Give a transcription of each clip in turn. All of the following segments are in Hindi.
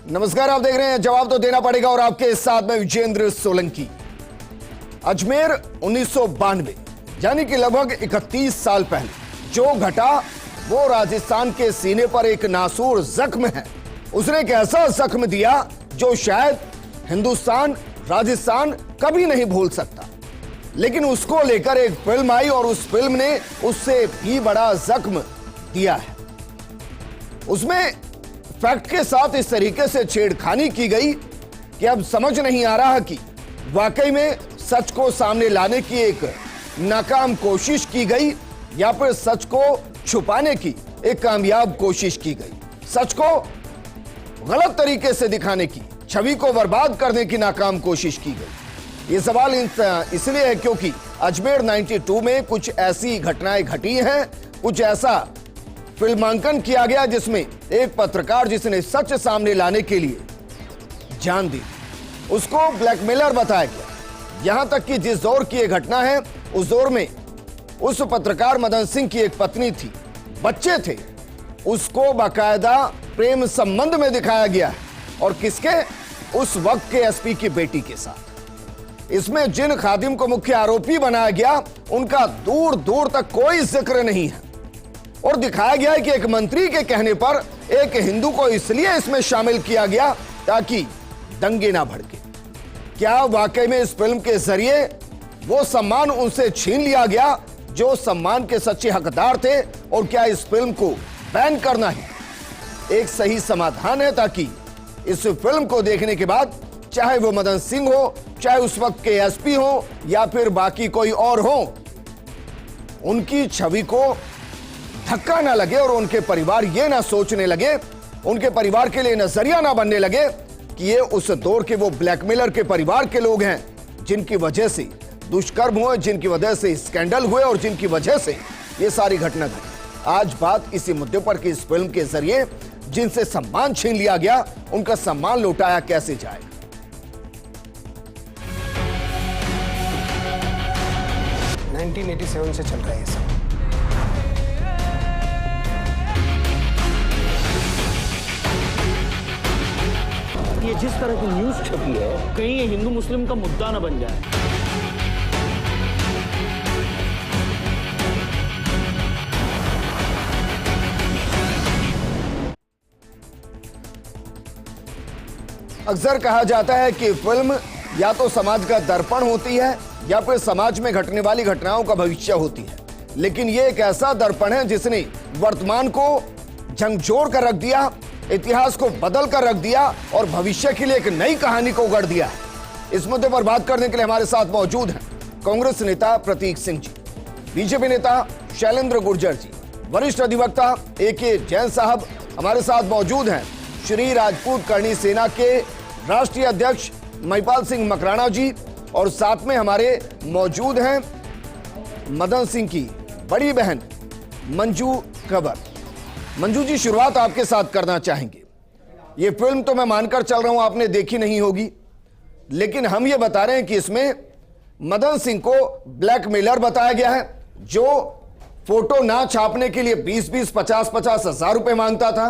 नमस्कार, आप देख रहे हैं जवाब तो देना पड़ेगा और आपके साथ में विजेंद्र सोलंकी। अजमेर 1992 यानी कि लगभग 31 साल पहले जो घटा वो राजस्थान के सीने पर एक नासूर जख्म है। उसने एक ऐसा जख्म दिया जो शायद हिंदुस्तान राजस्थान कभी नहीं भूल सकता। लेकिन उसको लेकर एक फिल्म आई और उस फिल्म ने उससे भी बड़ा जख्म दिया है। उसमें फैक्ट के साथ इस तरीके से छेड़खानी की गई कि अब समझ नहीं आ रहा कि वाकई में सच को सामने लाने की एक नाकाम कोशिश की गई या फिर सच को छुपाने की एक कामयाब कोशिश की गई। सच को गलत तरीके से दिखाने की, छवि को बर्बाद करने की नाकाम कोशिश की गई। ये सवाल इसलिए है क्योंकि अजमेर 92 में कुछ ऐसी घटनाएं घटी हैं, कुछ ऐसा फिल्मांकन किया गया जिसमें एक पत्रकार जिसने सच सामने लाने के लिए जान दी, उसको ब्लैकमेलर बताया गया। यहां तक कि जिस दौर की यह घटना है उस दौर में उस पत्रकार मदन सिंह की एक पत्नी थी, बच्चे थे, उसको बाकायदा प्रेम संबंध में दिखाया गया है। और किसके? उस वक्त के एसपी की बेटी के साथ। इसमें जिन खादिम को मुख्य आरोपी बनाया गया उनका दूर दूर तक कोई जिक्र नहीं है। और दिखाया गया है कि एक मंत्री के कहने पर एक हिंदू को इसलिए इसमें शामिल किया गया ताकि दंगे ना भड़के। क्या वाकई में इस फिल्म के जरिए वो सम्मान उनसे छीन लिया गया जो सम्मान के सच्चे हकदार थे? और क्या इस फिल्म को बैन करना ही एक सही समाधान है ताकि इस फिल्म को देखने के बाद चाहे वो मदन सिंह हो, चाहे उस वक्त के एसपी हो या फिर बाकी कोई और हो, उनकी छवि को धक्का ना लगे और उनके परिवार ये ना सोचने लगे, उनके परिवार के लिए नजरिया ना बनने लगे कि ये उस दौर के वो ब्लैकमेलर के परिवार के लोग हैं जिनकी वजह से दुष्कर्म हुए, जिनकी वजह से स्कैंडल हुए और जिनकी वजह से ये सारी घटना घटी। आज बात इसी मुद्दे पर कि इस फिल्म के जरिए जिनसे सम्मान छीन लिया गया उनका सम्मान लौटाया कैसे जाएगा। 1987 से चल रहा है ये सब। ये जिस तरह की न्यूज छपी है कहीं ये हिंदू मुस्लिम का मुद्दा न बन जाए। अक्सर कहा जाता है कि फिल्म या तो समाज का दर्पण होती है या फिर समाज में घटने वाली घटनाओं का भविष्य होती है। लेकिन यह एक ऐसा दर्पण है जिसने वर्तमान को झकझोर कर रख दिया, इतिहास को बदल कर रख दिया और भविष्य के लिए एक नई कहानी को गढ़ दिया है। इस मुद्दे पर बात करने के लिए हमारे साथ मौजूद हैं कांग्रेस नेता प्रतीक सिंह जी, बीजेपी नेता शैलेंद्र गुर्जर जी, वरिष्ठ अधिवक्ता AK जैन साहब हमारे साथ मौजूद हैं, श्री राजपूत करणी सेना के राष्ट्रीय अध्यक्ष महिपाल सिंह मकराना जी, और साथ में हमारे मौजूद हैं मदन सिंह की बड़ी बहन मंजू कबर। मंजू जी, शुरुआत आपके साथ करना चाहेंगे। ये फिल्म तो मैं मानकर चल रहा हूं आपने देखी नहीं होगी, लेकिन हम ये बता रहे हैं कि इसमें मदन सिंह को ब्लैकमेलर बताया गया है जो फोटो ना छापने के लिए 20-20, 50-50 हजार रुपए मांगता था,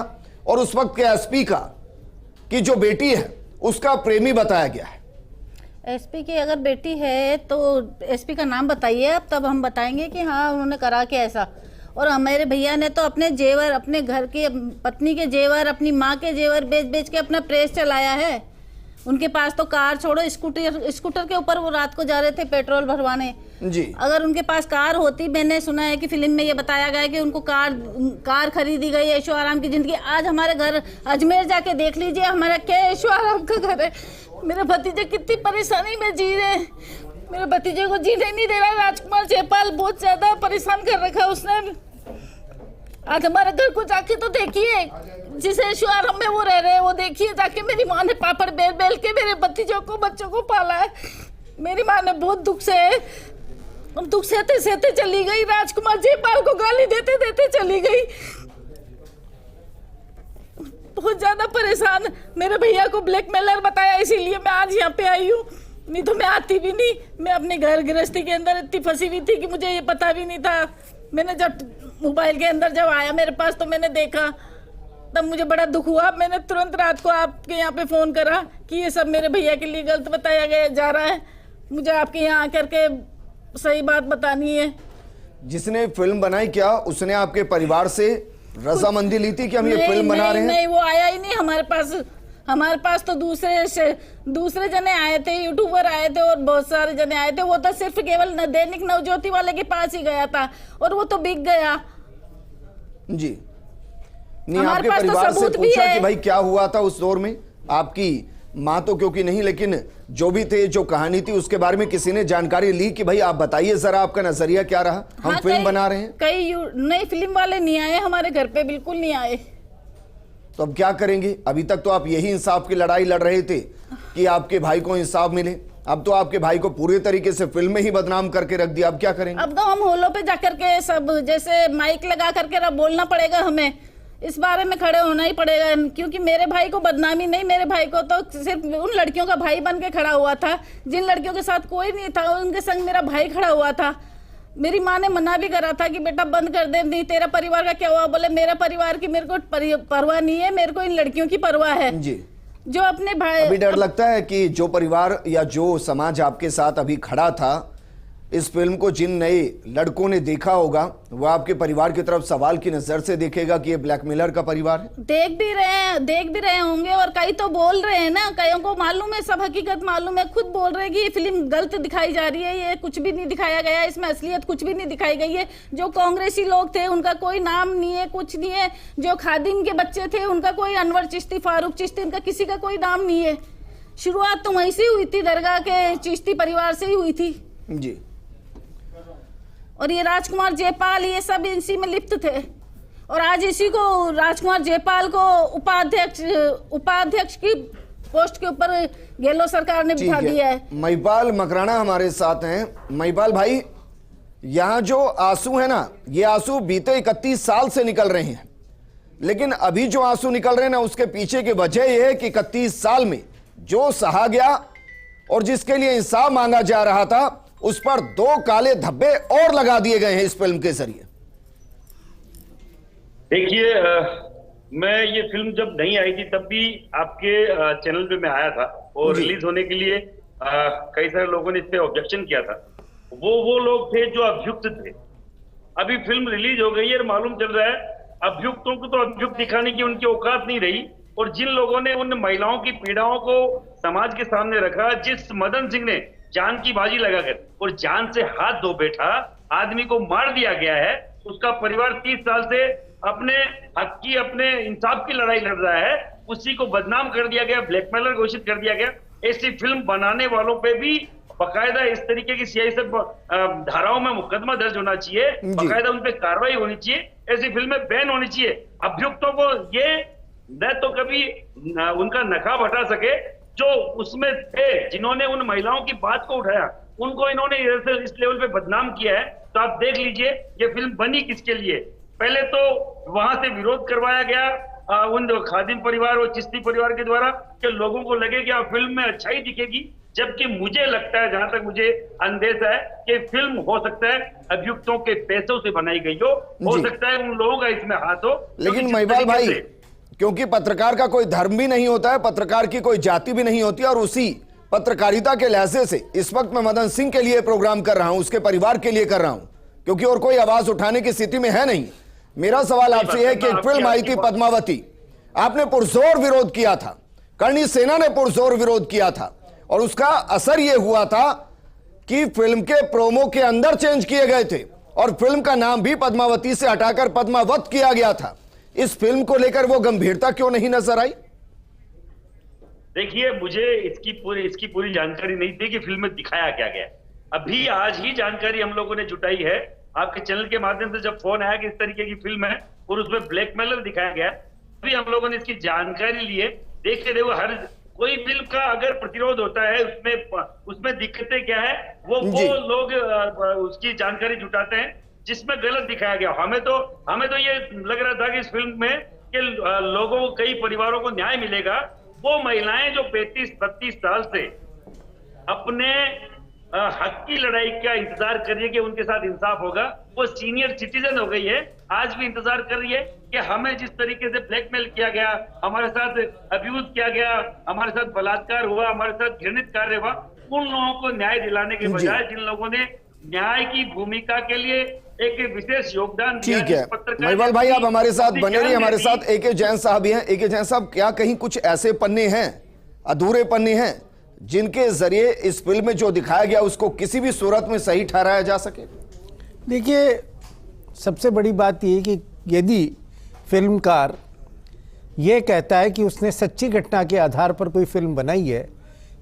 और उस वक्त के एसपी की जो बेटी है उसका प्रेमी बताया गया है। एसपी की अगर बेटी है तो एसपी का नाम बताइए आप, तब हम बताएंगे कि हाँ उन्होंने करा के ऐसा। और मेरे भैया ने तो अपने जेवर, अपने घर की पत्नी के जेवर, अपनी माँ के जेवर बेच बेच के अपना प्रेस चलाया है। उनके पास तो कार छोड़ो, स्कूटर के ऊपर वो रात को जा रहे थे पेट्रोल भरवाने जी। अगर उनके पास कार होती, मैंने सुना है कि फिल्म में ये बताया गया है कि उनको कार खरीदी गई, ऐशो आराम की जिंदगी। आज हमारे घर अजमेर जाके देख लीजिए, हमारा क्या ऐशो आराम का घर है। मेरे भतीजे कितनी परेशानी में जी रहे, मेरे भतीजे को जीने नहीं दे रहा राजकुमार जयपाल, बहुत ज्यादा परेशान कर रखा उसने। आज हमारे घर को जाके तो देखिए, जिस ऐशो आराम में वो रह रहे हैं वो देखिए जाके। मेरी माँ ने पापड़ बेल बेल के मेरे भतीजों को, बच्चों को पाला है। मेरी माँ ने बहुत दुख सहते सहते चली गई, राजकुमार जयपाल को गाली देते देते चली गई। बहुत ज्यादा परेशान, मेरे भैया को ब्लैकमेलर बताया, इसीलिए मैं आज यहाँ पे आई हूँ, नहीं तो मैं आती भी नहीं। मैं अपने घर गृहस्थी के अंदर इतनी फंसी हुई थी कि मुझे ये पता भी नहीं था। मैंने जब मोबाइल के अंदर जब आया मेरे पास तो मैंने देखा तब मुझे बड़ा दुख हुआ। मैंने तुरंत रात को आपके यहाँ पे फोन करा कि ये सब मेरे भैया के लिए गलत बताया गया जा रहा है, मुझे आपके यहाँ आकर के सही बात बतानी है। जिसने फिल्म बनाई, क्या उसने आपके परिवार से रजामंदी ली थी कि हम ये फिल्म बना रहे हैं? नहीं, वो आया ही नहीं हमारे पास तो दूसरे जने आए थे, यूट्यूबर आए थे और बहुत सारे जने आए थे। वो तो सिर्फ केवल दैनिक नवज्योति वाले के पास ही गया था और वो तो बिक गया जी। नहीं, आपके परिवार से पूछा कि भाई क्या हुआ था उस दौर में? आपकी माँ तो क्योंकि नहीं, लेकिन जो भी थे, जो कहानी थी, उसके बारे में किसी ने जानकारी ली कि भाई आप बताइए जरा आपका नजरिया क्या रहा, हम फिल्म बना रहे हैं? नहीं, फिल्म वाले नहीं आए हमारे घर पे, बिल्कुल नहीं आए। तो अब क्या करेंगे? अभी तक तो आप यही इंसाफ की लड़ाई लड़ रहे थे कि आपके भाई को इंसाफ मिले, अब तो आपके भाई को पूरे तरीके से फिल्म में ही बदनाम करके रख दिया। अब क्या करेंगे? अब तो हम हॉलों पे जाकर के सब जैसे माइक लगा करके बोलना पड़ेगा, हमें इस बारे में खड़े होना ही पड़ेगा, क्योंकि मेरे भाई को बदनामी नहीं, मेरे भाई को तो सिर्फ उन लड़कियों का भाई बन के खड़ा हुआ था जिन लड़कियों के साथ कोई नहीं था, उनके संग मेरा भाई खड़ा हुआ था। मेरी माँ ने मना भी करा था कि बेटा बंद कर दे, नहीं तेरा परिवार का क्या हुआ? बोले मेरा परिवार की मेरे को परवाह नहीं है, मेरे को इन लड़कियों की परवाह है जी। जो अपने भाई। अभी डर लगता है कि जो परिवार या जो समाज आपके साथ अभी खड़ा था, इस फिल्म को जिन नए लड़कों ने देखा होगा, वो आपके परिवार की तरफ सवाल की नजर से देखेगा कि ये ब्लैकमेलर का परिवार है। देख भी रहे होंगे और कई तो बोल रहे हैं ना, कईयों को मालूम है, सब हकीकत मालूम है, खुद बोल रहे हैं कि ये फिल्म गलत दिखाई जा रही है, ये कुछ भी नहीं दिखाया गया, इसमें असलियत कुछ भी नहीं दिखाई गई है। जो कांग्रेसी लोग थे उनका कोई नाम नहीं है, कुछ नहीं है। जो खादिम के बच्चे थे उनका कोई अनवर चिश्ती, फारूक चिश्ती, उनका किसी का कोई नाम नहीं है। शुरुआत तो वहीं से हुई थी, दरगाह के चिश्ती परिवार से ही हुई थी जी। और ये राजकुमार जयपाल, ये सब इसी में लिप्त थे और आज इसी को राजकुमार जयपाल को उपाध्यक्ष की पोस्ट के ऊपर गहलोत सरकार ने बिठा दिया है। महिपाल मकराना हमारे साथ हैं। महिपाल भाई, यहाँ जो आंसू है ना, ये आंसू बीते 31 साल से निकल रहे हैं, लेकिन अभी जो आंसू निकल रहे हैं ना, उसके पीछे की वजह यह है कि 31 साल में जो सहा गया और जिसके लिए इंसाफ मांगा जा रहा था, उस पर 2 काले धब्बे और लगा दिए गए हैं इस फिल्म के जरिए। देखिए, मैं ये फिल्म जब नहीं आई थी तब भी आपके चैनल पे मैं आया था और रिलीज होने के लिए कई सारे लोगों ने इस पे ऑब्जेक्शन किया था। वो लोग थे जो अभियुक्त थे। अभी फिल्म रिलीज हो गई है और मालूम चल रहा है अभियुक्तों को तो अभियुक्त दिखाने की उनकी औकात नहीं रही, और जिन लोगों ने उन महिलाओं की पीड़ाओं को समाज के सामने रखा, जिस मदन सिंह ने जान की बाजी लगाकर और जान से हाथ धो बैठा आदमी को मार दिया गया है, उसका परिवार 30 साल से अपने हक की, अपने इंसाफ की लड़ाई लड़ रहा है, उसी को बदनाम कर दिया गया, ब्लैकमेलर घोषित कर दिया गया। ऐसी फिल्म बनाने वालों पे भी बकायदा इस तरीके की सीआई सब धाराओं में मुकदमा दर्ज होना चाहिए, बकायदा उन पे कार्रवाई होनी चाहिए, ऐसी फिल्में बैन होनी चाहिए। अभियुक्तों को ये न तो कभी उनका नकाब हटा सके, जो उसमें थे जिन्होंने उन महिलाओं की बात को उठाया, उनको इन्होंने इस लेवल पे बदनाम किया है। तो आप देख लीजिए ये फिल्म बनी किसके लिए। पहले तो वहां से विरोध करवाया गया उन खादिम परिवार और चिश्ती परिवार के द्वारा कि लोगों को लगे कि आप फिल्म में अच्छाई दिखेगी, जबकि मुझे लगता है, जहां तक मुझे अंदेशा है, कि फिल्म हो सकता है अभियुक्तों के पैसों से बनाई गई हो सकता है उन लोगों का इसमें हाथ हो। लेकिन महिपाल भाई, क्योंकि पत्रकार का कोई धर्म भी नहीं होता है, पत्रकार की कोई जाति भी नहीं होती, और उसी पत्रकारिता के लहजे से इस वक्त मैं मदन सिंह के लिए प्रोग्राम कर रहा हूं, उसके परिवार के लिए कर रहा हूं, क्योंकि और कोई आवाज उठाने की स्थिति में है नहीं। मेरा सवाल आपसे है कि एक फिल्म आई थी पद्मावती, आपने पुरजोर विरोध किया था, करणी सेना ने पुरजोर विरोध किया था, और उसका असर यह हुआ था कि फिल्म के प्रोमो के अंदर चेंज किए गए थे और फिल्म का नाम भी पद्मावती से हटाकर पद्मावत किया गया था। इस फिल्म को लेकर वो गंभीरता क्यों नहीं नजर आई? देखिए, मुझे इसकी पूरी जानकारी नहीं थी कि फिल्म में दिखाया क्या गया। अभी आज ही जानकारी हम लोगों ने जुटाई है आपके चैनल के माध्यम से, जब फोन आया कि इस तरीके की फिल्म है और उसमें ब्लैकमेलर दिखाया गया, अभी हम लोगों ने इसकी जानकारी ली है। देखिए देखो, हर कोई फिल्म का अगर प्रतिरोध होता है उसमें दिक्कतें क्या है, वो लोग उसकी जानकारी जुटाते हैं जिसमें गलत दिखाया गया। हमें तो ये लग रहा था कि इस फिल्म में कि लोगों को, कई परिवारों को न्याय मिलेगा। वो महिलाएं जो 35-32 साल से अपने हक की लड़ाई का इंतजार कर रही है कि उनके साथ इंसाफ होगा, वो सीनियर सिटीजन हो गई है आज भी इंतजार कर रही है कि हमें जिस तरीके से ब्लैकमेल किया गया, हमारे साथ अब्यूज किया गया, हमारे साथ बलात्कार हुआ, हमारे साथ घृणित कार्य हुआ, उन लोगों को न्याय दिलाने के बजाय जिन लोगों ने न्याय की भूमिका के लिए एक विशेष योगदान दिया। ठीक है महिपाल भाई, आप हमारे साथ बने रहिए। हमारे साथ ए के जैन साहब भी हैं। ए के जैन साहब, क्या कहीं कुछ ऐसे पन्ने हैं, अधूरे पन्ने हैं, जिनके जरिए इस फिल्म में जो दिखाया गया उसको किसी भी सूरत में सही ठहराया जा सके? देखिए, सबसे बड़ी बात यह कि यदि फिल्मकार ये कहता है कि उसने सच्ची घटना के आधार पर कोई फिल्म बनाई है,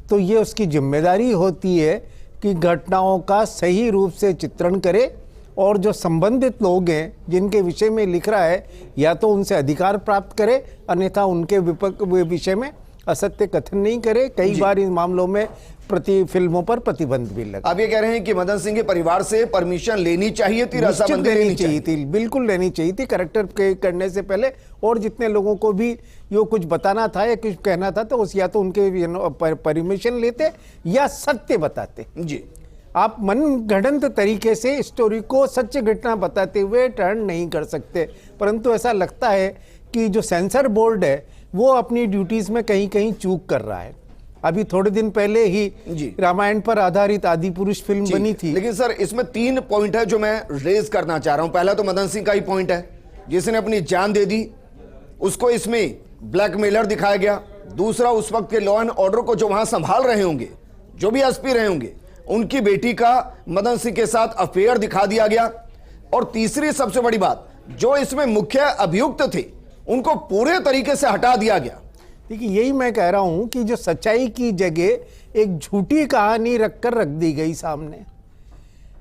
तो ये उसकी जिम्मेदारी होती है कि घटनाओं का सही रूप से चित्रण करे और जो संबंधित लोग हैं जिनके विषय में लिख रहा है, या तो उनसे अधिकार प्राप्त करे, अन्यथा उनके विषय में असत्य कथन नहीं करे। कई बार इन मामलों में फिल्मों पर प्रतिबंध भी लगा। आप ये कह रहे हैं कि मदन सिंह के परिवार से परमिशन लेनी चाहिए थी, रजामंदी लेनी चाहिए थी? बिल्कुल लेनी चाहिए थी, कैरेक्टर करने से पहले। और जितने लोगों को भी यो कुछ बताना था या कुछ कहना था, तो या तो उनके परमिशन लेते या सत्य बताते। जी, आप मनगढ़ंत तरीके से स्टोरी को सच्ची घटना बताते हुए टर्न नहीं कर सकते। परंतु ऐसा लगता है कि जो सेंसर बोर्ड है वो अपनी ड्यूटीज में कहीं कहीं चूक कर रहा है। अभी थोड़े दिन पहले ही रामायण पर आधारित आदि पुरुष फिल्म बनी थी। लेकिन सर, इसमें 3 पॉइंट है जो मैं रेज करना चाह रहा हूं। पहला तो मदन सिंह का ही पॉइंट है, जिसने अपनी जान दे दी, उसको इसमें ब्लैकमेलर दिखाया गया। दूसरा, उस वक्त के लॉ एंड ऑर्डर को जो वहां संभाल रहे होंगे, जो भी एसपी रहे होंगे, उनकी बेटी का मदन सिंह के साथ अफेयर दिखा दिया गया। और तीसरी सबसे बड़ी बात, जो इसमें मुख्य अभियुक्त थे उनको पूरे तरीके से हटा दिया गया। देखिए, यही मैं कह रहा हूं कि जो सच्चाई की जगह एक झूठी कहानी रखकर रख दी गई सामने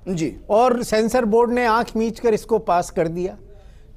जी, और सेंसर बोर्ड ने आंख मींचकर इसको पास कर दिया।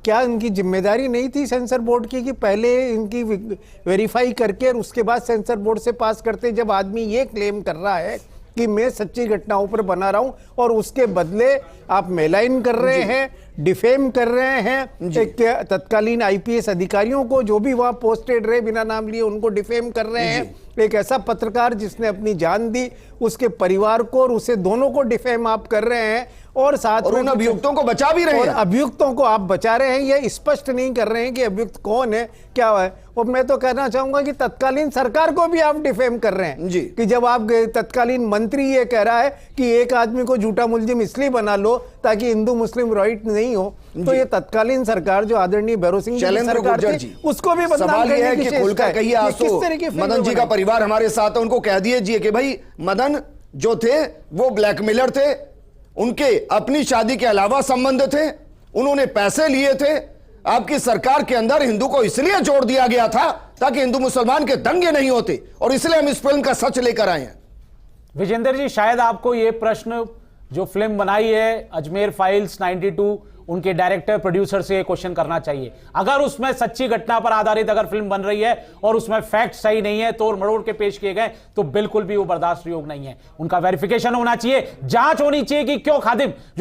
क्या इनकी जिम्मेदारी नहीं थी सेंसर बोर्ड की कि पहले इनकी वेरीफाई करके और उसके बाद सेंसर बोर्ड से पास करते? जब आदमी ये क्लेम कर रहा है कि मैं सच्ची घटनाओं पर बना रहा हूं और उसके बदले आप मेलाइन कर रहे हैं, डिफेम कर रहे हैं, एक तत्कालीन आईपीएस अधिकारियों को जो भी वहां पोस्टेड रहे बिना नाम लिए, उनको डिफेम कर रहे हैं। एक ऐसा पत्रकार जिसने अपनी जान दी, उसके परिवार को और उसे दोनों को डिफेम आप कर रहे हैं। और साथ में उन अभियुक्तों को बचा भी रहे हैं। अभियुक्तों को आप बचा रहे हैं, ये स्पष्ट नहीं कर रहे हैं कि अभियुक्त कौन है, क्या है। और मैं तो कहना चाहूंगा कि तत्कालीन सरकार को भी आप डिफेम कर रहे हैं जी। कि जब आप तत्कालीन मंत्री ये कह रहा है कि एक आदमी को झूठा मुलजिम इसलिए बना लो ताकि हिंदू मुस्लिम राइट नहीं हो, तो ये तत्कालीन सरकार जो आदरणीय भैरव सिंह सरकार थी, उसको भी सवाल यह है कि खुलकर कहिए आंसू, मदन जी का परिवार हमारे साथ है, उनको कह दीजिए कि भाई मदन जो थे वो ब्लैकमेलर थे, उनके अपनी शादी के अलावा संबंध थे, उन्होंने पैसे लिए थे। आपकी सरकार के अंदर हिंदू को इसलिए जोड़ दिया गया था ताकि हिंदू मुसलमान के दंगे नहीं होते, और इसलिए हम इस फिल्म का सच लेकर आए हैं। विजेंद्र जी, शायद आपको यह प्रश्न जो फिल्म बनाई है अजमेर फाइल्स 92, उनके डायरेक्टर प्रोड्यूसर से क्वेश्चन करना चाहिए। अगर उसमें सच्ची घटना पर आधारित अगर फिल्म बन रही है और उसमें फैक्ट सही नहीं है, तोड़ मरोड़ के पेश किए गए, तो बिल्कुल भी वो बर्दाश्त योग्य नहीं है। उनका वेरिफिकेशन होना चाहिए, जांच होनी चाहिए कि क्यों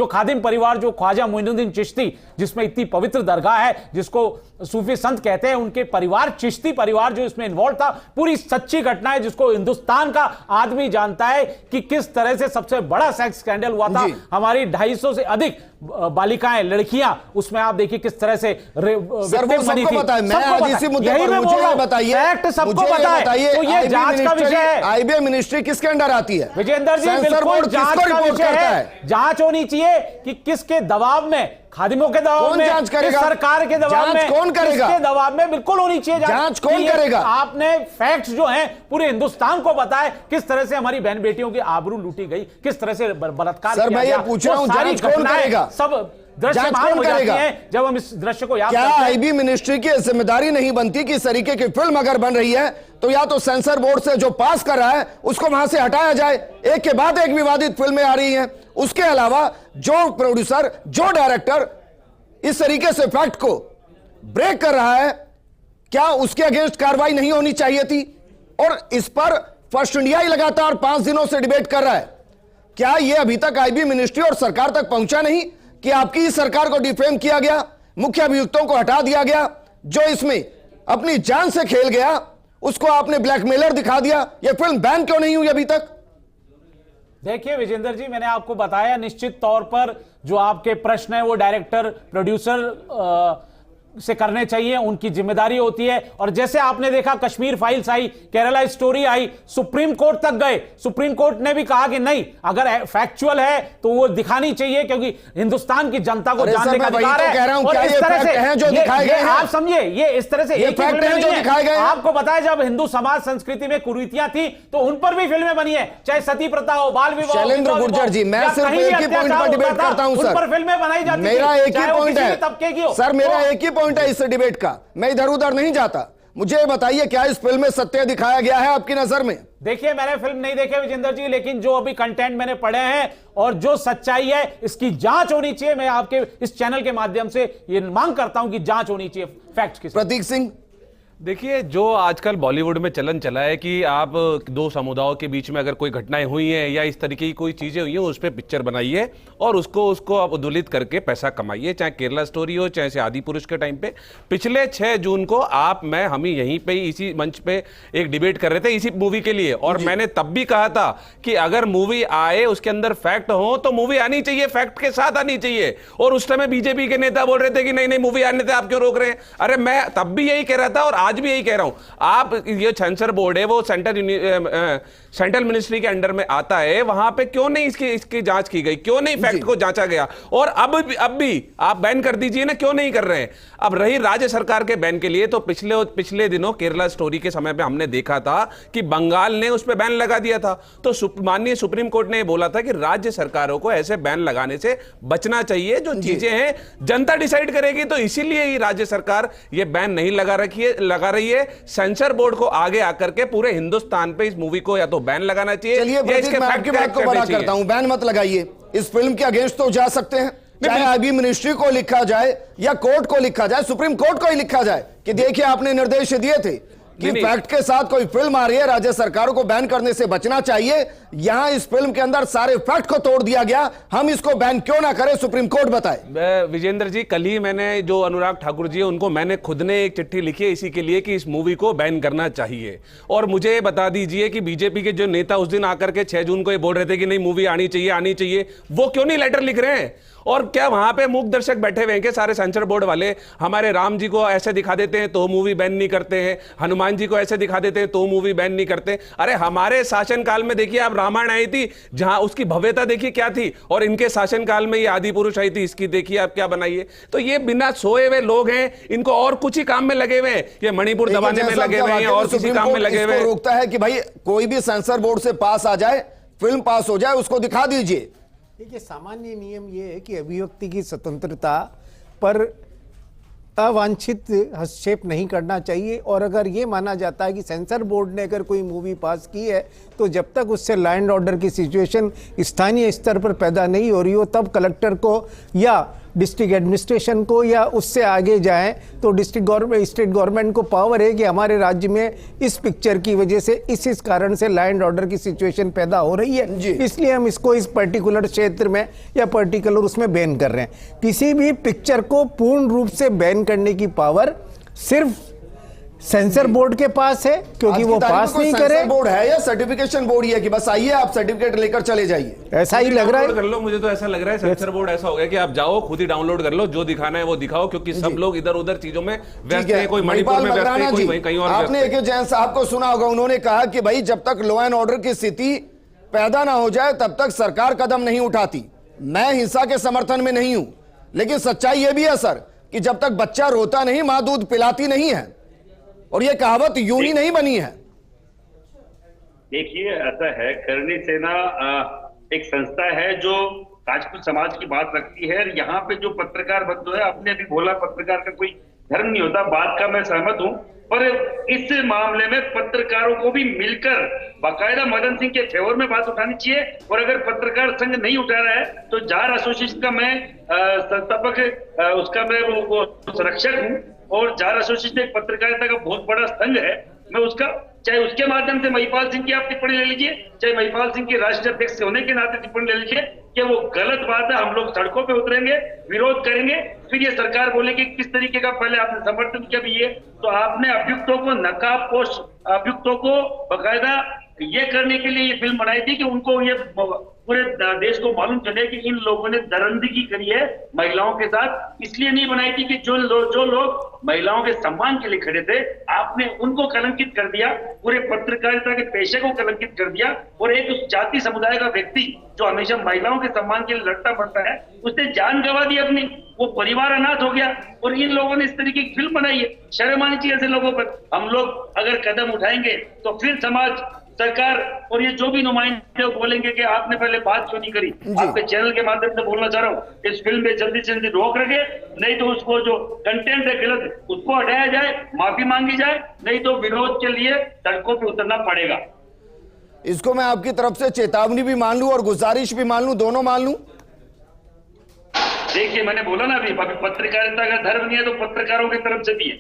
खादिम परिवार, जो ख्वाजा मोइनुद्दीन चिश्ती, जिसमें इतनी पवित्र दरगाह है, जिसको सूफी संत कहते हैं, उनके परिवार, चिश्ती परिवार जो इसमें इन्वॉल्व था, पूरी सच्ची घटना है जिसको हिंदुस्तान का आदमी जानता है कि किस तरह से सबसे बड़ा सेक्स स्कैंडल हुआ था। हमारी 250 से अधिक बालिकाएं, लड़कियां, उसमें आप देखिए किस तरह से सबको पता है। मैं आज इसी मुद्दे पर मुझे बताइए, सबको पता है, तो ये जांच का विषय है। आईबी मिनिस्ट्री किसके अंडर आती है? विजेंद्र जी, बिल्कुल जांच का विषय है। जांच होनी चाहिए कि किसके दबाव में, खादिमों के दबाव में, जांच करेगा? सरकार के दबाव में, कौन करेगा? किसके दबाव में? बिल्कुल होनी चाहिए जांच कौन करेगा? आपने फैक्ट्स जो हैं पूरे हिंदुस्तान को बताए, किस तरह से हमारी बहन बेटियों की आबरू लूटी गई, किस तरह से बलात्कार किया गया। मैं ये पूछ रहा हूं, जांच कौन करेगा? सब दृश्यमान हो जाती हैं जब हम इस दृश्य को याद क्या करते हैं। आईबी मिनिस्ट्री की जिम्मेदारी नहीं बनती कि इस तरीके की फिल्म अगर बन रही है तो या तो सेंसर बोर्ड से जो पास कर रहा है उसको वहां से हटाया जाए, एक के बाद एक विवादित फिल्में आ रही हैं, उसके अलावा जो प्रोड्यूसर, जो डायरेक्टर इस तरीके से फैक्ट को ब्रेक कर रहा है, क्या उसके अगेंस्ट कार्रवाई नहीं होनी चाहिए थी? और इस पर फर्स्ट इंडिया ही लगातार 5 दिनों से डिबेट कर रहा है। क्या यह अभी तक आईबी मिनिस्ट्री और सरकार तक पहुंचा नहीं कि आपकी ही सरकार को डिफेम किया गया, मुख्य अभियुक्तों को हटा दिया गया, जो इसमें अपनी जान से खेल गया उसको आपने ब्लैकमेलर दिखा दिया? यह फिल्म बैन क्यों नहीं हुई अभी तक? देखिए विजेंद्र जी, मैंने आपको बताया निश्चित तौर पर जो आपके प्रश्न है वो डायरेक्टर प्रोड्यूसर से करने चाहिए, उनकी जिम्मेदारी होती है। और जैसे आपने देखा Kashmir files I, Kerala story I, supreme court तक गए, सुप्रीम कोर्ट ने भी कहा कि नहीं, अगर फैक्चुअल है तो वो दिखानी चाहिए, क्योंकि हिंदुस्तान की जनता को जानने का अधिकार है। और इस तरह से आप समझिए, ये इस तरह से एक फिल्म नहीं है। आपको पता है जब हिंदू समाज संस्कृति में कुरीतियां थी तो उन पर भी फिल्में बनी है, चाहे सती प्रथा हो, बाल विवाह, शैलेंद्र गुर्जर जी, मैं सिर्फ एक ही पॉइंट पर डिबेट करता हूं सर, उन पर फिल्में बनाई जाती, मेरा एक ही पॉइंट है तबके की हो सर, मेरा एक ही पॉइंट है इस डिबेट का, मैं इधर उधर नहीं जाता। मुझे बताइए क्या इस फिल्म में सत्य दिखाया गया है आपकी नजर में? देखिए मैंने फिल्म नहीं देखी विजेंद्र जी, लेकिन जो अभी कंटेंट मैंने पढ़े हैं और जो सच्चाई है इसकी जांच होनी चाहिए। मैं आपके इस चैनल के माध्यम से ये मांग करता हूं कि जांच होनी चाहिए फैक्ट्स की। प्रतीक सिंह, देखिए, जो आजकल बॉलीवुड में चलन चला है कि आप दो समुदायों के बीच में अगर कोई घटनाएं हुई हैं या इस तरीके की कोई चीजें हुई हैं उस पर पिक्चर बनाइए और उसको आप उद्धृत करके पैसा कमाइए, चाहे केरला स्टोरी हो चाहे आदि पुरुष के टाइम पे। पिछले 6 जून को हम यहीं पे इसी मंच पे एक डिबेट कर रहे थे इसी मूवी के लिए, और मैंने तब भी कहा था कि अगर मूवी आए उसके अंदर फैक्ट हो तो मूवी आनी चाहिए, फैक्ट के साथ आनी चाहिए। और उस समय बीजेपी के नेता बोल रहे थे कि नहीं नहीं मूवी आने थे, आप क्यों रोक रहे हैं? अरे मैं तब भी यही कह रहा था और आज भी यही कह रहा हूं। आप ये सेंसर बोर्ड है वो सेंट्रल मिनिस्ट्री के अंडर में आता है, वहां पे क्यों नहीं इसकी जांच की गई, क्यों नहीं फैक्ट को जांचा गया? और अब भी आप बैन कर दीजिए ना, क्यों नहीं कर रहे हैं? अब रही राज्य सरकार के बैन के लिए, तो पिछले दिनों केरला स्टोरी के समय पे हमने देखा था कि बंगाल ने उस पर बैन लगा दिया था। तो माननीय सुप्रीम कोर्ट ने बोला था कि राज्य सरकारों को ऐसे बैन लगाने से बचना चाहिए, जो चीजें हैं जनता डिसाइड करेगी। तो इसीलिए ही राज्य सरकार ये बैन नहीं लगा रही है। सेंसर बोर्ड को आगे आकर के पूरे हिंदुस्तान पे इस मूवी को या तो बैन लगाना चाहिए। चलिए प्रतीक, मैं आपकी बात को बड़ा करता हूं, बैन मत लगाइए, इस फिल्म के अगेंस्ट तो जा सकते हैं, चाहे आईबी मिनिस्ट्री को लिखा जाए या कोर्ट को लिखा जाए, सुप्रीम कोर्ट को ही लिखा जाए कि देखिए आपने निर्देश दिए थे कि फैक्ट के साथ कोई फिल्म आ रही है, राज्य सरकारों को बैन करने से बचना चाहिए। यहां इस फिल्म के अंदर सारे फैक्ट को तोड़ दिया गया, हम इसको बैन क्यों ना करें, सुप्रीम कोर्ट बताए। विजेंद्र जी, कल ही मैंने जो अनुराग ठाकुर जी है उनको मैंने खुद ने एक चिट्ठी लिखी है इसी के लिए कि इस मूवी को बैन करना चाहिए। और मुझे बता दीजिए कि बीजेपी के जो नेता उस दिन आकर के 6 जून को ये बोल रहे थे कि नहीं मूवी आनी चाहिए, वो क्यों नहीं लेटर लिख रहे हैं? और क्या वहां पे मूक दर्शक बैठे हुए हैं कि सारे सेंसर बोर्ड वाले? हमारे राम जी को ऐसे दिखा देते हैं तो मूवी बैन नहीं करते हैं, हनुमान जी को ऐसे दिखा देते हैं तो मूवी बैन नहीं करते। अरे हमारे शासनकाल में देखिए आप रामायण आई थी, जहां उसकी भव्यता देखिए क्या थी, और इनके शासनकाल में ये आदि पुरुष आई थी, इसकी देखिए आप क्या बनाइए। तो ये बिना सोए हुए लोग हैं, इनको और कुछ ही काम में लगे हुए हैं, ये मणिपुर दबाने में लगे हुए हैं और किसी काम में लगे हुए हैं। रोकता है कि भाई कोई भी सेंसर बोर्ड से पास आ जाए, फिल्म पास हो जाए, उसको दिखा दीजिए। देखिए, सामान्य नियम ये है कि अभिव्यक्ति की स्वतंत्रता पर अवांछित हस्तक्षेप नहीं करना चाहिए। और अगर ये माना जाता है कि सेंसर बोर्ड ने अगर कोई मूवी पास की है तो जब तक उससे लॉ एंड ऑर्डर की सिचुएशन स्थानीय स्तर पर पैदा नहीं हो रही हो, तब कलेक्टर को या डिस्ट्रिक्ट एडमिनिस्ट्रेशन को या उससे आगे जाएं तो स्टेट गवर्नमेंट को पावर है कि हमारे राज्य में इस पिक्चर की वजह से इस कारण से लॉ एंड ऑर्डर की सिचुएशन पैदा हो रही है, इसलिए हम इसको इस पर्टिकुलर क्षेत्र में या पर्टिकुलर उसमें बैन कर रहे हैं। किसी भी पिक्चर को पूर्ण रूप से बैन करने की पावर सिर्फ सेंसर बोर्ड के पास है, क्योंकि वो पास नहीं करे। बोर्ड है या सर्टिफिकेशन बोर्ड है कि बस आइए आप सर्टिफिकेट लेकर चले जाइए, ऐसा ही लग रहा है। कर लो, मुझे तो ऐसा लग रहा है सेंसर बोर्ड ऐसा हो गया कि आप जाओ खुद ही डाउनलोड कर लो, जो दिखाना है वो दिखाओ, क्योंकि सब लोग इधर उधर चीजों में व्यस्त हैं, कोई मणिपुर में व्यस्त है, कोई कहीं और। आपने AK जैन साहब को सुना होगा, उन्होंने कहा कि भाई जब तक लॉ एंड ऑर्डर की स्थिति पैदा ना हो जाए तब तक सरकार कदम नहीं उठाती। मैं हिंसा के समर्थन में नहीं हूं, लेकिन सच्चाई यह भी है सर कि जब तक बच्चा रोता नहीं मां दूध पिलाती नहीं है, और ये कहावत यूं ही नहीं बनी है। देखिए ऐसा है, करणी सेना एक संस्था है जो राजपूत समाज की बात रखती है। यहाँ पे जो पत्रकार बंधु है, आपने अभी बोला पत्रकार का कोई धर्म नहीं होता, बात का मैं सहमत हूँ, पर इस मामले में पत्रकारों को भी मिलकर बाकायदा मदन सिंह के फेवर में बात उठानी चाहिए। और अगर पत्रकार संघ नहीं उठा रहा है तो जार एसोसिएशन का मैं संस्थापक, उसका मैं वो संरक्षक हूँ, और जार एसोसिएशन एक पत्रकारिता का बहुत बड़ा संघ है। मैं उसका, चाहे उसके माध्यम से महिपाल सिंह की आप टिप्पणी ले लीजिए, चाहे महिपाल सिंह के राष्ट्रीय अध्यक्ष होने के नाते टिप्पणी ले लीजिए कि वो गलत बात है। हम लोग सड़कों पे उतरेंगे, विरोध करेंगे, फिर ये सरकार बोलेगी किस तरीके का पहले आपने समर्थन किया भी है। तो आपने अभियुक्तों को नकाबपोश अभियुक्तों को बाकायदा ये करने के लिए ये फिल्म बनाई थी कि उनको ये पूरे देश को मालूम चले कि इन लोगों ने दरिंदगी करी है महिलाओं के साथ। इसलिए नहीं बनाई थी कि जो लोग महिलाओं के सम्मान के लिए खड़े थे, आपने उनको कलंकित कर दिया, पूरे पत्रकारिता के पेशे को कलंकित कर दिया। और एक उस जाति समुदाय का व्यक्ति जो हमेशा महिलाओं के सम्मान के लिए लड़ता पड़ता है, उसने जान गंवा दी अपनी, वो परिवार अनाथ हो गया। और इन लोगों ने इस तरीके की फिल्म बनाई है। शर्म आनी चाहिए ऐसे लोगों पर। हम लोग अगर कदम उठाएंगे तो फिर समाज, सरकार और ये जो भी नुमाइंदे बोलेंगे कि आपने पहले बात क्यों नहीं करी। आपके चैनल के माध्यम से बोलना चाह रहा हूँ, इस फिल्म में जल्दी से जल्दी रोक रखे, नहीं तो उसको जो कंटेंट है गलत उसको हटाया जाए, माफी मांगी जाए, नहीं तो विरोध के लिए सड़कों पे उतरना पड़ेगा। इसको मैं आपकी तरफ से चेतावनी भी मान लूं और गुजारिश भी मान लूं, दोनों मान लूं? देखिए, मैंने बोला ना अभी पत्रकारिता का धर्म नहीं है तो पत्रकारों की तरफ से भी है।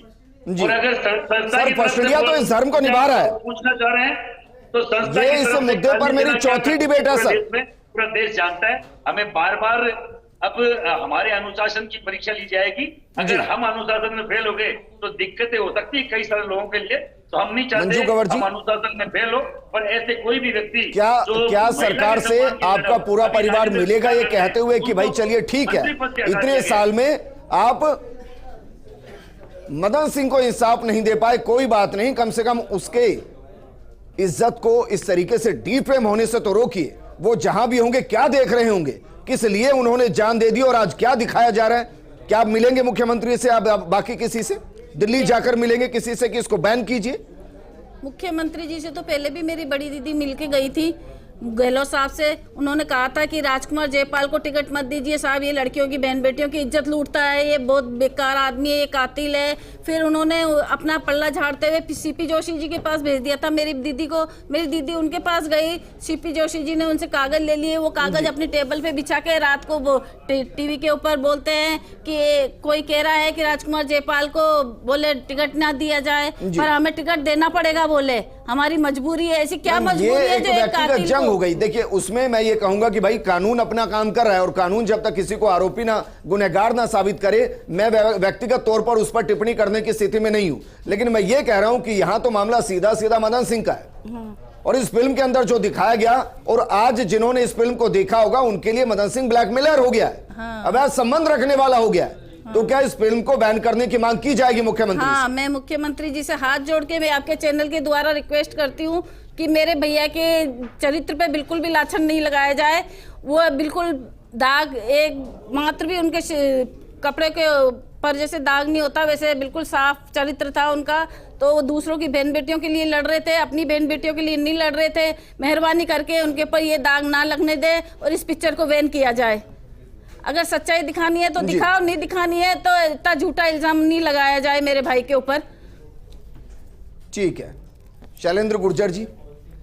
और अगर संस्था की तरफ से तो इस धर्म को निभा रहा है। पूछना चाह रहे हैं तो संस्था ये इस मुद्दे पर मेरी चौथी डिबेट है सर। पूरा देश जानता है। हमें बार बार अब हमारे अनुशासन की परीक्षा ली जाएगी। अगर हम अनुशासन में फेल हो गए तो दिक्कतें हो सकती है कई सारे लोगों के लिए। तो हम नहीं चाहते हम अनुशासन में फेल हो, पर ऐसे कोई भी व्यक्ति क्या सरकार से आपका पूरा परिवार मिलेगा ये कहते हुए कि भाई चलिए ठीक है, इतने साल में आप मदन सिंह को इंसाफ नहीं दे पाए, कोई बात नहीं, कम से कम उसके इज्जत को इस तरीके से डिफेम होने से तो रोकिए। वो जहां भी होंगे क्या देख रहे होंगे, किस लिए उन्होंने जान दे दी और आज क्या दिखाया जा रहा है। क्या आप मिलेंगे मुख्यमंत्री से, आप बाकी किसी से दिल्ली जाकर मिलेंगे किसी से कि इसको बैन कीजिए? मुख्यमंत्री जी से तो पहले भी मेरी बड़ी दीदी मिलके गई थी गहलोत साहब से। उन्होंने कहा था कि राजकुमार जयपाल को टिकट मत दीजिए साहब, ये लड़कियों की बहन बेटियों की इज्जत लूटता है, ये बहुत बेकार आदमी है, ये कातिल है। फिर उन्होंने अपना पल्ला झाड़ते हुए सीपी जोशी जी के पास भेज दिया था मेरी दीदी को। मेरी दीदी उनके पास गई, सीपी जोशी जी ने उनसे कागज ले लिए। वो कागज अपनी टेबल पे बिछा के रात को वो टीवी के ऊपर बोलते हैं कि कोई कह रहा है कि राजकुमार जयपाल को बोले टिकट ना दिया जाए, पर हमें टिकट देना पड़ेगा, बोले हमारी मजबूरी है। ऐसी क्या मजबूरी है जो एक कातिल जंग हो गई। देखिए, उसमें मैं ये कहूंगा कि भाई कानून अपना काम कर रहा है और कानून जब तक किसी को आरोपी ना गुनहगार ना साबित करे, मैं व्यक्तिगत तौर पर उस पर टिप्पणी करने की स्थिति में नहीं हूं। लेकिन मैं ये कह रहा हूं कि यहां तो मामला सीधा सीधा मदन सिंह का है। और इस फिल्म के अंदर जो दिखाया गया और आज जिन्होंने इस फिल्म को देखा होगा उनके लिए मदन सिंह ब्लैकमेलर हो गया है, अवैध संबंध रखने वाला हो गया है। तो क्या इस फिल्म को बैन करने की मांग की जाएगी मुख्यमंत्री? हाँ, मैं मुख्यमंत्री जी से हाथ जोड़ के मैं आपके चैनल के द्वारा रिक्वेस्ट करती हूँ कि मेरे भैया के चरित्र पे बिल्कुल भी लाछन नहीं लगाया जाए। वो बिल्कुल दाग एक मात्र भी उनके कपड़े के पर जैसे दाग नहीं होता, वैसे बिल्कुल साफ चरित्र था उनका। तो वो दूसरों की बहन बेटियों के लिए लड़ रहे थे, अपनी बहन बेटियों के लिए नहीं लड़ रहे थे। मेहरबानी करके उनके ऊपर ये दाग ना लगने दे और इस पिक्चर को बैन किया जाए। अगर सच्चाई दिखानी है तो दिखाओ, नहीं दिखानी है तो इतना झूठा इल्जाम नहीं लगाया जाए मेरे भाई के ऊपर। ठीक है शैलेंद्र गुर्जर जी,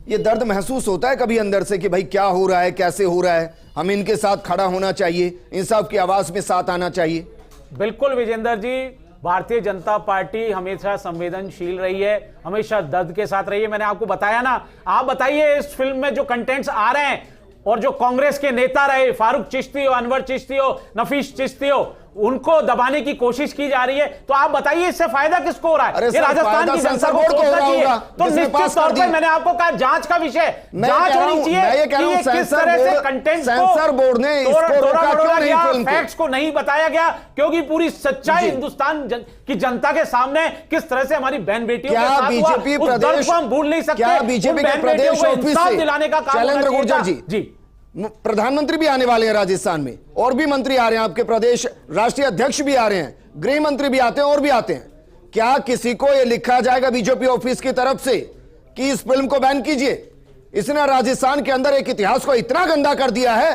ये दर्द महसूस होता है कभी अंदर से कि भाई क्या हो रहा है, कैसे हो रहा है, हम इनके साथ खड़ा होना चाहिए, इंसाफ की आवाज में साथ आना चाहिए? बिल्कुल विजेंद्र जी, भारतीय जनता पार्टी हमेशा संवेदनशील रही है, हमेशा दर्द के साथ रही है। मैंने आपको बताया ना। आप बताइए इस फिल्म में जो कंटेंट्स आ रहे हैं और जो कांग्रेस के नेता रहे, फारूक चिश्ती हो, अनवर चिश्ती हो, नफीस चिश्ती हो, उनको दबाने की कोशिश की जा रही है। तो आप बताइए इससे फायदा किसको हो रहा है? ये राजस्थान की जनता को सोचना चाहिए। तो निश्चित तौर पर मैंने आपको कहा जांच का विषय, जांच होनी चाहिए कि ये किस तरह से कंटेंट सेंसर बोर्ड ने इसको रोका क्यों नहीं? फिल्म फैक्ट्स को नहीं बताया गया क्योंकि पूरी सच्चाई हिंदुस्तान की जनता के सामने किस तरह से हमारी बहन बेटियों के साथ हुआ, उस दर्द को हम भूल नहीं सकते। क्या बीजेपी के प्रदेश ऑफिस से दिलाने का काम शैलेंद्र गुर्जर जी, प्रधानमंत्री भी आने वाले हैं राजस्थान में, और भी मंत्री आ रहे हैं, आपके प्रदेश राष्ट्रीय अध्यक्ष भी आ रहे हैं, गृह मंत्री भी आते हैं और भी आते हैं, क्या किसी को यह लिखा जाएगा बीजेपी ऑफिस की तरफ से कि इस फिल्म को बैन कीजिए? इसने राजस्थान के अंदर एक इतिहास को इतना गंदा कर दिया है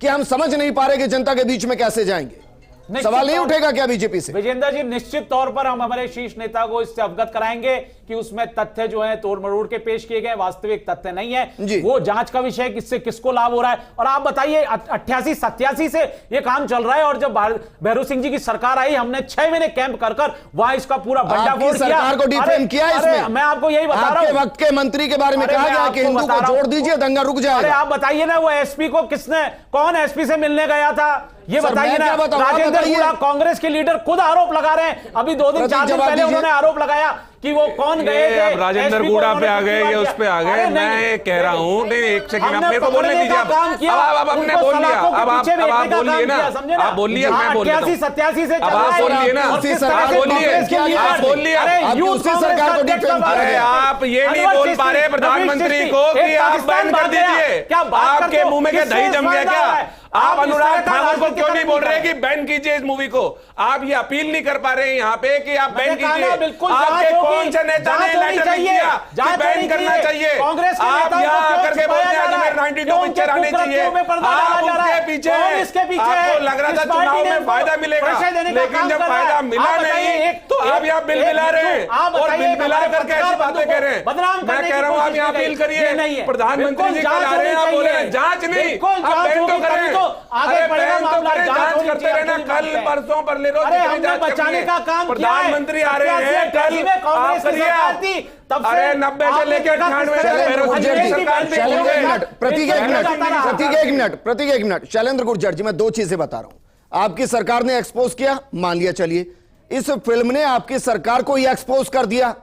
कि हम समझ नहीं पा रहे कि जनता के बीच में कैसे जाएंगे। सवाल नहीं उठेगा क्या बीजेपी से? विजेंद्र जी, निश्चित तौर पर हम हमारे शीर्ष नेता को इससे अवगत कराएंगे कि उसमें तथ्य जो है तोड़ मरोड़ के पेश किए गए, वास्तविक तथ्य नहीं है। वो जांच का विषय, किससे किसको लाभ हो रहा है। और आप बताइए 88-87 से ये काम चल रहा है और जब भैरू सिंह जी की सरकार आई, हमने 6 महीने कैंप कर वहां इसका पूरा भंडाफोड़ किया, सरकार को डिफेम किया। इसमें मैं आपको यही बता रहा हूं, वक्त के मंत्री के बारे में कहा गया कि हिंदू को जोड़ दीजिए, दंगा रुक जाएगा। अरे आप बताइए ना, वो एसपी को कौन एसपी से मिलने गया था, ये बताइए ना। राजेंद्र गुड़ा कांग्रेस के लीडर खुद आरोप लगा रहे हैं। अभी 2 दिन 4 दिन पहले उन्होंने आरोप लगाया कि वो कौन गए थे, अब राजेंद्र SP गूढ़ा को पे आ उन्होंने गए कितनी या बार उस पे आ किया? गए, अरे मैं नहीं, कह रहा हूँ, नहीं एक सेकंड हमने मेरे को बोलने पकड़ने दीजिए, का काम किया, अब आपने उनको बोल लिया, सलाखों के अब पीछे आप भेजने का बोलिए काम ना, किया, समझे ना? आप बोलिए, मैं बोल लेता हूँ। 88-87 से अब आप बोलिए ना, उसी आप सरकार को बोलिए, डिफेंस किया गया। आप बोलिए, आप यूथ उसी कांग्रेस सरकार को अध्यक्ष डिफेंस का कर अरे रहे हैं। आप ये नहीं बोल पा रहे प्रधानमंत्री को कि आप बैन कर दीजिए, आपके मुंह में क्या दही जम गया क्या? आप अनुराग ठाकुर को क्यों नहीं बोल रहे कि बैन कीजिए इस मूवी को? आप ये अपील नहीं कर पा रहे हैं यहाँ पे कि आप बैन कीजिए। आपके कौन से नेता ने लेटर किया कि बैन करना चाहिए? आप यहाँ आकर के बोलते हैं अजमेर 92 पिक्चर आनी चाहिए, आप उनके पीछे हैं। आपको लग रहा था चुनाव में फायदा मिलेगा, लेकिन जब फायदा मिला नहीं तो आप यहाँ बिल मिला रहे हैं और बिल मिला करके ऐसी बातें कह रहे हैं। मैं कह रहा हूँ आप यहाँ अपील करिए, प्रधानमंत्री जी कल आ रहे हैं, आप बोल रहे हैं जांच नहीं, आप बैन तो करें, अरे बैन तो करें, जांच करते रहना, कल परसों पर ले लो, बचाने का काम प्रधानमंत्री आ रहे हैं कल, आप करिए। अरे 90 से लेकर 98 प्रतीक एक मिनट शैलेंद्र गुर्जर जी, मैं दो चीजें बता रहा हूं। आपकी सरकार ने एक्सपोज किया, मान लिया, चलिए इस फिल्म ने आपकी सरकार को यह एक्सपोज कर दिया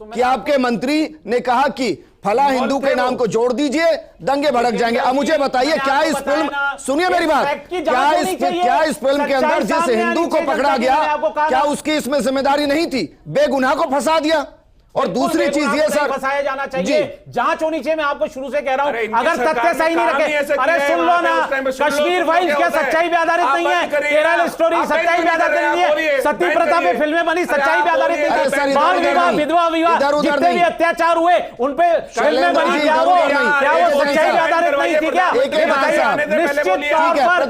कि आपके मंत्री ने कहा कि फला हिंदू के नाम को जोड़ दीजिए, दंगे भड़क जाएंगे। अब मुझे बताइए, क्या इस फिल्म, सुनिए मेरी बात, क्या इस फिल्म के अंदर जिस हिंदू को पकड़ा गया, क्या उसकी इसमें जिम्मेदारी नहीं थी? बेगुनाह को फंसा दिया। और दूसरी चीज ये सर, फंसाया जाना चाहिए, जांच होनी चाहिए। मैं आपको शुरू से कह रहा हूं, अगर तथ्य सही नहीं रखे, अरे सुन लो ना, कश्मीर फाइल्स क्या सच्चाई पे आधारित नहीं है? केरल स्टोरी सच्चाई पे आधारित नहीं है? सती प्रथा पे फिल्में बनी सच्चाई पे आधारित नहीं है? बाल विवाह, विधवा विवाह, जितने भी अत्याचार हुए उन पे फिल्में बनी, क्या वो सच्चाई पे आधारित नहीं थी क्या? निश्चित तौर पर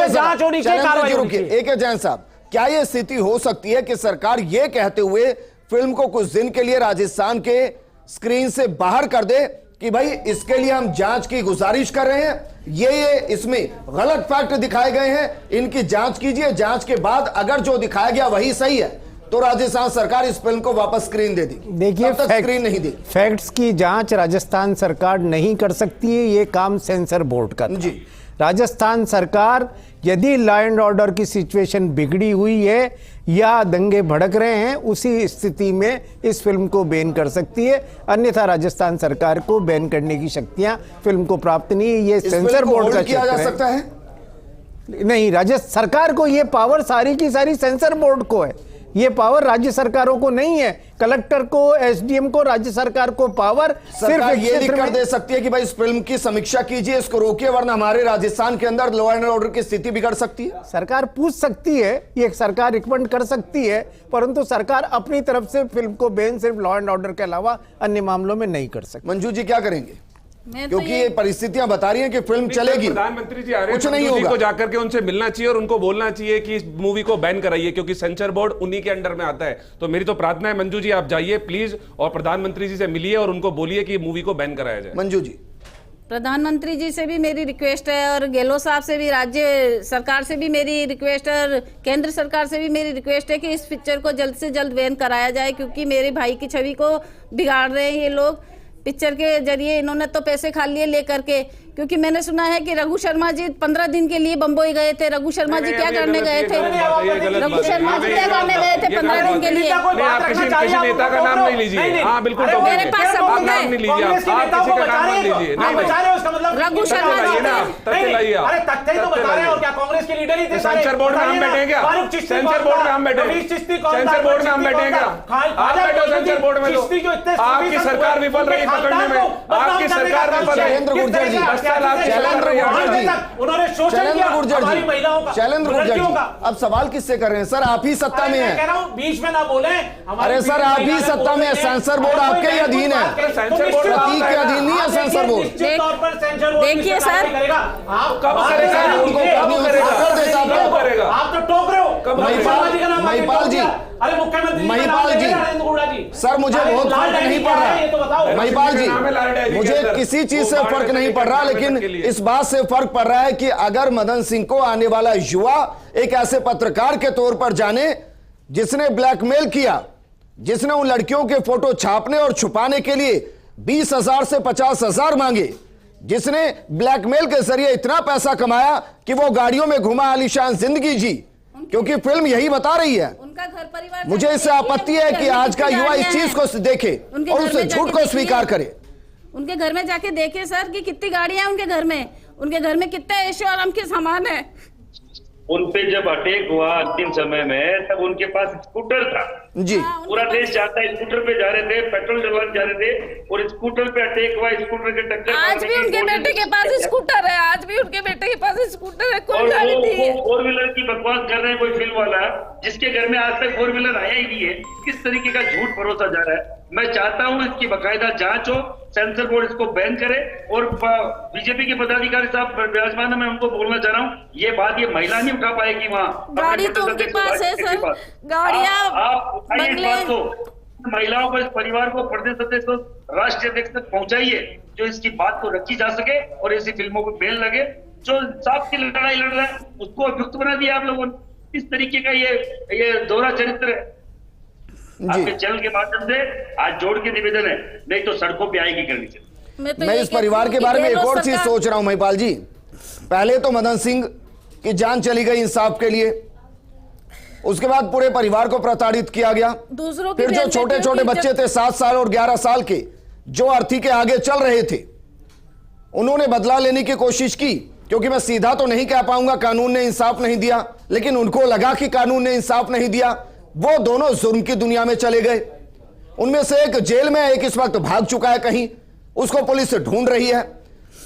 जांच होनी चाहिए, कार्रवाई होनी चाहिए। एक जैन साहब, क्या ये स्थिति हो सकती है कि सरकार ये कहते हुए फिल्म को कुछ दिन के लिए राजस्थान के स्क्रीन से बाहर कर दे कि भाई इसके लिए हम जांच की गुजारिश कर रहे हैं, ये इसमें गलत फैक्ट दिखाए गए हैं, इनकी जांच कीजिए, जांच के बाद अगर जो दिखाया गया वही सही है तो राजस्थान सरकार इस फिल्म को वापस स्क्रीन दे दी? देखिए, स्क्रीन नहीं दी। फैक्ट्स की जांच राजस्थान सरकार नहीं कर सकती है, ये काम सेंसर बोर्ड का जी। राजस्थान सरकार यदि लॉ एंड ऑर्डर की सिचुएशन बिगड़ी हुई है या दंगे भड़क रहे हैं, उसी स्थिति में इस फिल्म को बैन कर सकती है, अन्यथा राजस्थान सरकार को बैन करने की शक्तियां फिल्म को प्राप्त नहीं है। ये सेंसर बोर्ड का किया जा सकता है? नहीं, राज्य सरकार को ये पावर सारी की सारी सेंसर बोर्ड को है, ये पावर राज्य सरकारों को नहीं है। कलेक्टर को, एसडीएम को, राज्य सरकार को पावर सरकार ये लिख कर दे सकती है कि भाई इस फिल्म की समीक्षा कीजिए, इसको रोकिए, वरना हमारे राजस्थान के अंदर लॉ एंड ऑर्डर की स्थिति बिगड़ सकती है। सरकार पूछ सकती है, ये सरकार रिकमेंड कर सकती है, परंतु सरकार अपनी तरफ से फिल्म को बैन सिर्फ लॉ एंड ऑर्डर के अलावा अन्य मामलों में नहीं कर सकती। मंजू जी क्या करेंगे? मैं क्योंकि तो ये परिस्थितियां बता रही हैं कि फिल्म चलेगी, प्रधानमंत्री जी आ रहे हैं, कुछ नहीं मंजू जी होगा। को जाकर के उनसे मिलना चाहिए और उनको बोलना चाहिए कि इस मूवी को बैन कराइए, क्योंकि सेंसर बोर्ड उन्हीं के अंडर में आता है। तो मेरी तो प्रार्थना है मंजू जी आप जाइए प्लीज और प्रधानमंत्री जी से मिलिए और उनको बोलिए कि मूवी को बैन कराया जाए। मंजू जी, प्रधानमंत्री जी से भी मेरी रिक्वेस्ट है और गहलोत साहब से भी, राज्य सरकार से भी मेरी रिक्वेस्ट है और केंद्र सरकार से भी मेरी रिक्वेस्ट है कि इस पिक्चर को जल्द से जल्द बैन कराया जाए, क्योंकि मेरे भाई की छवि को बिगाड़ रहे हैं ये लोग। पिक्चर के जरिए इन्होंने तो पैसे खा लिए लेकर के, क्योंकि मैंने सुना है कि रघु शर्मा जी 15 दिन के लिए बम्बई गए थे। रघु शर्मा जी क्या करने गए थे? रघु शर्मा जी क्या करने गए थे 15 दिन के लिए? आप किसी नेता का नाम नहीं लीजिए। हाँ बिल्कुल, मेरे पास सबूत है। नहीं लीजिए, आप किसी का नाम नहीं लीजिए। रघु शर्मा जी अरे तथ्य तो बता रहे हैं, और क्या कांग्रेस के लीडर ही थे? सेंसर बोर्ड में हम बैठे क्या? सेंसर बोर्ड में हम बैठे, सेंसर बोर्ड में हम बैठे क्या? आप बैठो सेंसर बोर्ड में, आपकी सरकार विफल रही पकड़ने में, आपकी सरकार विफल रही। शैलेंद्र गुर्जर जी, उन्होंने शोषण किया हमारी महिलाओं का। शैलेंद्र गुर्जर जी, अब सवाल किससे कर रहे हैं? सर आप ही सत्ता में हैं। कह रहा हूं बीच में ना बोले। अरे सर आप ही सत्ता में है, सेंसर बोर्ड आपके ही अधीन है, प्रतीक के अधीन नहीं है सेंसर बोर्ड। देखिए सर, आप तो टोक रहे हो। महिपाल जी, अरे मुख्यमंत्री महिपाल जी, सर मुझे बहुत फर्क नहीं पड़ रहा। महिपाल जी, मुझे किसी चीज से फर्क नहीं पड़ रहा, लेकिन इस बात से फर्क पड़ रहा है कि अगर मदन सिंह को आने वाला युवा एक ऐसे पत्रकार के तौर पर जाने जिसने ब्लैकमेल किया, जिसने उन लड़कियों के फोटो छापने और छुपाने के लिए 20,000 से 50,000 मांगे, जिसने ब्लैकमेल के जरिए इतना पैसा कमाया कि वो गाड़ियों में घुमा, आलीशान जिंदगी जी, क्योंकि फिल्म यही बता रही है उनका घर परिवार, मुझे इससे आपत्ति है कि आज का युवा इस चीज को देखे और उस झूठ को स्वीकार करे। उनके घर में जाके देखे सर कि कितनी गाड़ियां उनके घर में कितने ऐशो आराम के सामान है। उन पे जब अटैक हुआ अंतिम समय में तब उनके पास स्कूटर था जी। पूरा देश जाता है, स्कूटर पे जा रहे थे, पेट्रोल डलवाने जा रहे थे और स्कूटर पे अटैक हुआ, स्कूटर के टक्कर। आज भी उनके बेटे के पास स्कूटर है, आज भी उनके बेटे के पास स्कूटर है। कोई गाड़ी नहीं है। फोर व्हीलर की बकवास कर रहे हैं कोई फिल्म वाला, जिसके घर में आज तक फोर व्हीलर आया ही नहीं है। किस तरीके का झूठ परोसा जा रहा है। मैं चाहता हूं इसकी बाकायदा जांच हो, सेंसर बोर्ड इसको बैन करे और बीजेपी के पदाधिकारी साहब विराजमान है, मैं उनको बोलना चाह रहा हूँ, ये बात ये महिला नहीं उठा पाएगी वहाँ। गाड़ी तो उनके पास है सर, गाड़ियाँ, आप महिलाओं को, इस परिवार को, प्रदेश अध्यक्ष को, राष्ट्रीय अध्यक्ष तक पहुंचाइए, जो इसकी बात को रखी जा सके और ऐसी फिल्मों को बैन लगे। जो इंसाफ की लड़ाई लड़ रहा है उसको अभियुक्त बना दिया आप लोगों ने। इस तरीके का ये दोहरा चरित्र है। आपके चैनल के माध्यम से आज जोड़ के निवेदन है, नहीं तो सड़कों पे आएगी करनी चाहिए। मैं इस परिवार के बारे में एक और चीज सोच रहा हूं महिपाल जी। पहले तो मदन सिंह की जान चली गई इंसाफ के लिए, उसके बाद पूरे परिवार को प्रताड़ित किया गया, फिर जो छोटे छोटे बच्चे थे 7 साल और 11 साल के, जो अर्थी के आगे चल रहे थे, उन्होंने बदला लेने की कोशिश की। क्योंकि मैं सीधा तो नहीं कह पाऊंगा कानून ने इंसाफ नहीं दिया, लेकिन उनको लगा कि कानून ने इंसाफ नहीं दिया। वो दोनों जुर्म की दुनिया में चले गए। उनमें से एक जेल में, एक इस वक्त भाग चुका है कहीं, उसको पुलिस ढूंढ रही है।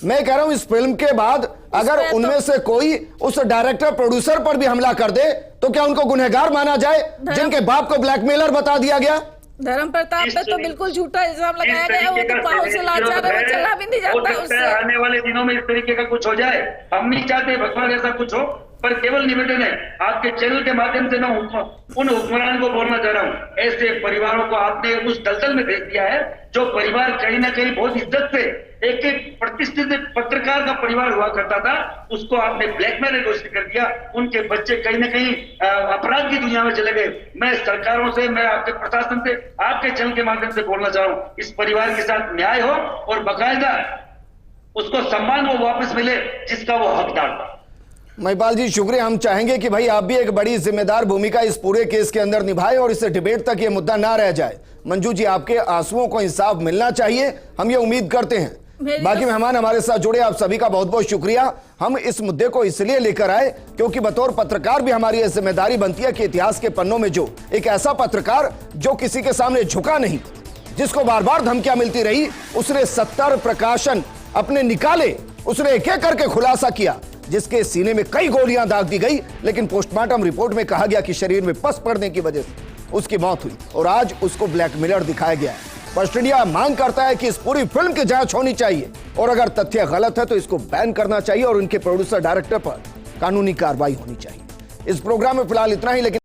मैं कह रहा हूं इस फिल्म के बाद अगर उनमें से कोई उस डायरेक्टर प्रोड्यूसर पर भी हमला कर दे तो क्या उनको गुनहगार माना जाए, जिनके बाप को ब्लैकमेलर बता दिया गया? धर्म प्रताप पे तो बिल्कुल झूठा इल्जाम लगाया गया। वो तो पाँव से लाचार है, वो चला भी नहीं जाता उससे। आने वाले दिनों में इस तरीके का कुछ हो जाए, हम नहीं चाहते भगवान ऐसा कुछ हो, पर केवल निवेदन है आपके चैनल के माध्यम से मैं उन हुक्मरान को बोलना चाह रहा हूँ, ऐसे परिवारों को आपने उस दलदल में भेज दिया है जो परिवार कहीं ना कहीं बहुत इज्जत से एक प्रतिष्ठित पत्रकार का परिवार हुआ करता था, उसको आपने ब्लैकमेल घोषित कर दिया। उनके बच्चे कहीं ना कहीं अपराध की दुनिया में चले गए। मैं सरकारों से, मैं आपके प्रशासन से, आपके चैनल के माध्यम से बोलना चाह रहा हूँ, इस परिवार के साथ न्याय हो और बाकायदा उसको सम्मान वो वापस मिले जिसका वो हकदार था। महिपाल जी शुक्रिया। हम चाहेंगे कि भाई आप भी एक बड़ी जिम्मेदार भूमिका इस पूरे केस के अंदर निभाएं और इस डिबेट तक ये मुद्दा ना रह जाए। मंजू जी, आपके आंसुओं को इंसाफ मिलना चाहिए, हम ये उम्मीद करते हैं। बाकी मेहमान हमारे साथ जुड़े, आप सभी का बहुत बहुत शुक्रिया। हम इस मुद्दे को इसलिए लेकर आए क्योंकि बतौर पत्रकार भी हमारी यह जिम्मेदारी बनती है कि इतिहास के पन्नों में जो एक ऐसा पत्रकार जो किसी के सामने झुका नहीं, जिसको बार बार धमकियां मिलती रही, उसने 70 प्रकाशन अपने निकाले, उसने एक एक करके खुलासा किया, जिसके सीने में कई गोलियां दाग दी गई, लेकिन पोस्टमार्टम रिपोर्ट में कहा गया कि शरीर में पस पड़ने की वजह से उसकी मौत हुई और आज उसको ब्लैकमेलर दिखाया गया है। फर्स्ट इंडिया मांग करता है कि इस पूरी फिल्म की जांच होनी चाहिए और अगर तथ्य गलत है तो इसको बैन करना चाहिए और उनके प्रोड्यूसर डायरेक्टर पर कानूनी कार्रवाई होनी चाहिए। इस प्रोग्राम में फिलहाल इतना ही, लेकिन